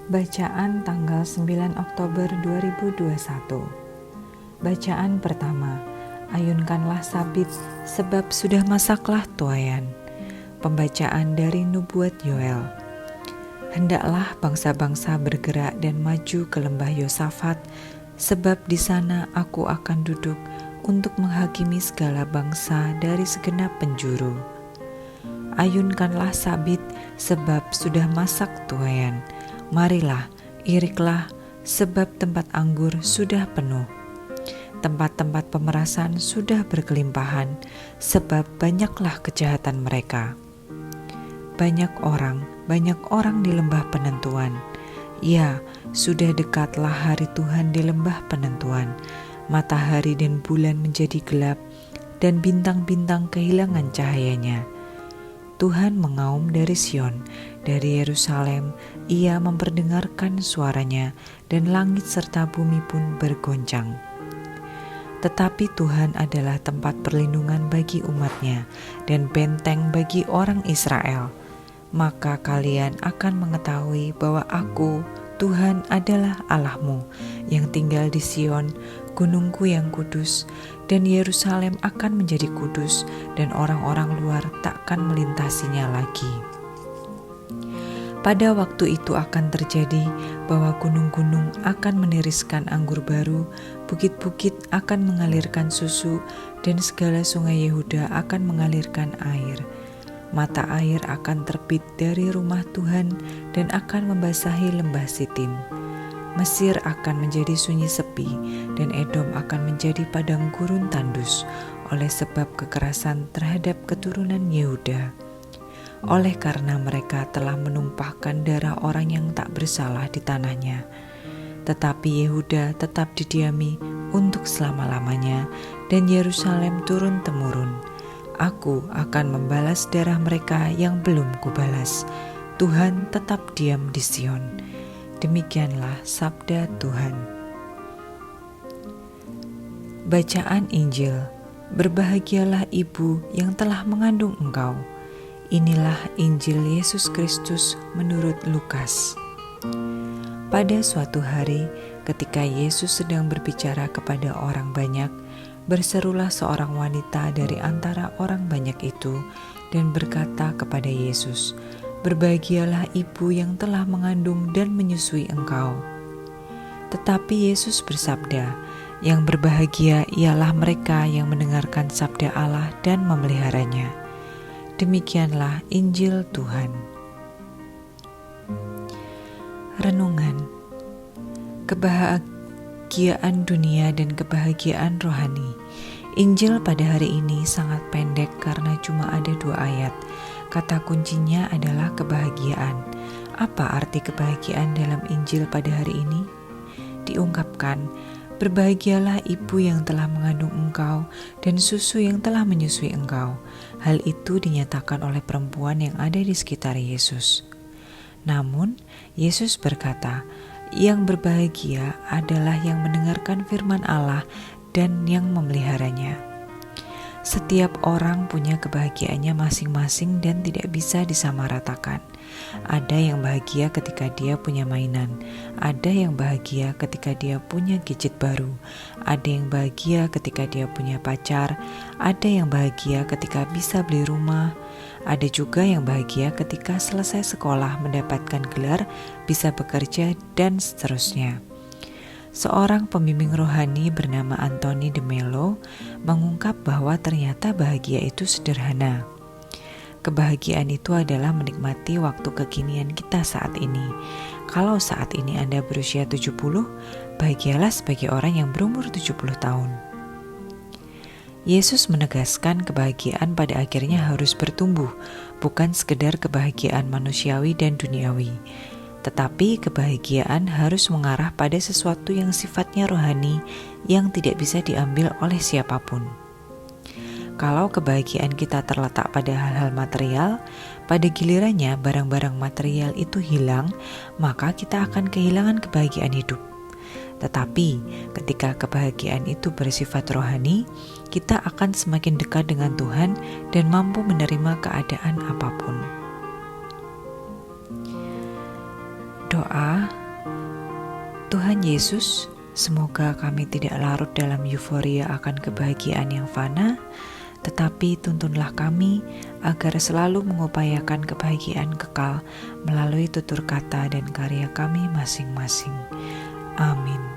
Bacaan tanggal 9 Oktober 2021. Bacaan pertama, ayunkanlah sabit sebab sudah masaklah tuayan. Pembacaan dari Nubuat Yoel. Hendaklah bangsa-bangsa bergerak dan maju ke lembah Yosafat, sebab di sana aku akan duduk untuk menghakimi segala bangsa dari segenap penjuru. Ayunkanlah sabit sebab sudah masak tuayan. Marilah, iriklah, sebab tempat anggur sudah penuh. Tempat-tempat pemerasan sudah berkelimpahan, sebab banyaklah kejahatan mereka. Banyak orang di lembah penentuan. Ya, sudah dekatlah hari Tuhan di lembah penentuan. Matahari dan bulan menjadi gelap, dan bintang-bintang kehilangan cahayanya. Tuhan mengaum dari Sion, dari Yerusalem, Ia memperdengarkan suaranya, dan langit serta bumi pun bergoncang. Tetapi Tuhan adalah tempat perlindungan bagi umat-Nya, dan benteng bagi orang Israel. Maka kalian akan mengetahui bahwa Aku, Tuhan adalah Allahmu, yang tinggal di Sion, gunungku yang kudus, dan Yerusalem akan menjadi kudus, dan orang-orang luar takkan melintasinya lagi. Pada waktu itu akan terjadi bahwa gunung-gunung akan meniriskan anggur baru, bukit-bukit akan mengalirkan susu, dan segala sungai Yehuda akan mengalirkan air. Mata air akan terbit dari rumah Tuhan dan akan membasahi lembah Sitim. Mesir akan menjadi sunyi sepi, dan Edom akan menjadi padang gurun tandus, oleh sebab kekerasan terhadap keturunan Yehuda. Oleh karena mereka telah menumpahkan darah orang yang tak bersalah di tanahnya. Tetapi Yehuda tetap didiami untuk selama-lamanya, dan Yerusalem turun-temurun. Aku akan membalas darah mereka yang belum kubalas. Tuhan tetap diam di Sion. Demikianlah sabda Tuhan. Bacaan Injil. Berbahagialah ibu yang telah mengandung engkau. Inilah Injil Yesus Kristus menurut Lukas. Pada suatu hari, ketika Yesus sedang berbicara kepada orang banyak, berserulah seorang wanita dari antara orang banyak itu dan berkata kepada Yesus, "Berbahagialah ibu yang telah mengandung dan menyusui engkau." Tetapi Yesus bersabda, "Yang berbahagia ialah mereka yang mendengarkan sabda Allah dan memeliharanya." Demikianlah Injil Tuhan. Renungan. Kebahagiaan dunia dan kebahagiaan rohani. Injil pada hari ini sangat pendek karena cuma ada 2 ayat. Kata kuncinya adalah kebahagiaan. Apa arti kebahagiaan dalam Injil pada hari ini? Diungkapkan, berbahagialah ibu yang telah mengandung engkau dan susu yang telah menyusui engkau. Hal itu dinyatakan oleh perempuan yang ada di sekitar Yesus. Namun, Yesus berkata, yang berbahagia adalah yang mendengarkan firman Allah dan yang memeliharanya. Setiap orang punya kebahagiaannya masing-masing dan tidak bisa disamaratakan. Ada yang bahagia ketika dia punya mainan, ada yang bahagia ketika dia punya gadget baru, ada yang bahagia ketika dia punya pacar, ada yang bahagia ketika bisa beli rumah, ada juga yang bahagia ketika selesai sekolah mendapatkan gelar, bisa bekerja, dan seterusnya. Seorang pembimbing rohani bernama Anthony de Mello mengungkap bahwa ternyata bahagia itu sederhana. Kebahagiaan itu adalah menikmati waktu kekinian kita saat ini. Kalau saat ini Anda berusia 70, bahagialah sebagai orang yang berumur 70 tahun. Yesus menegaskan kebahagiaan pada akhirnya harus bertumbuh, bukan sekedar kebahagiaan manusiawi dan duniawi. Tetapi kebahagiaan harus mengarah pada sesuatu yang sifatnya rohani yang tidak bisa diambil oleh siapapun. Kalau kebahagiaan kita terletak pada hal-hal material, pada gilirannya barang-barang material itu hilang, maka kita akan kehilangan kebahagiaan hidup. Tetapi ketika kebahagiaan itu bersifat rohani, kita akan semakin dekat dengan Tuhan dan mampu menerima keadaan apapun. Doa. Tuhan Yesus, semoga kami tidak larut dalam euforia akan kebahagiaan yang fana, tetapi tuntunlah kami agar selalu mengupayakan kebahagiaan kekal melalui tutur kata dan karya kami masing-masing. Amin.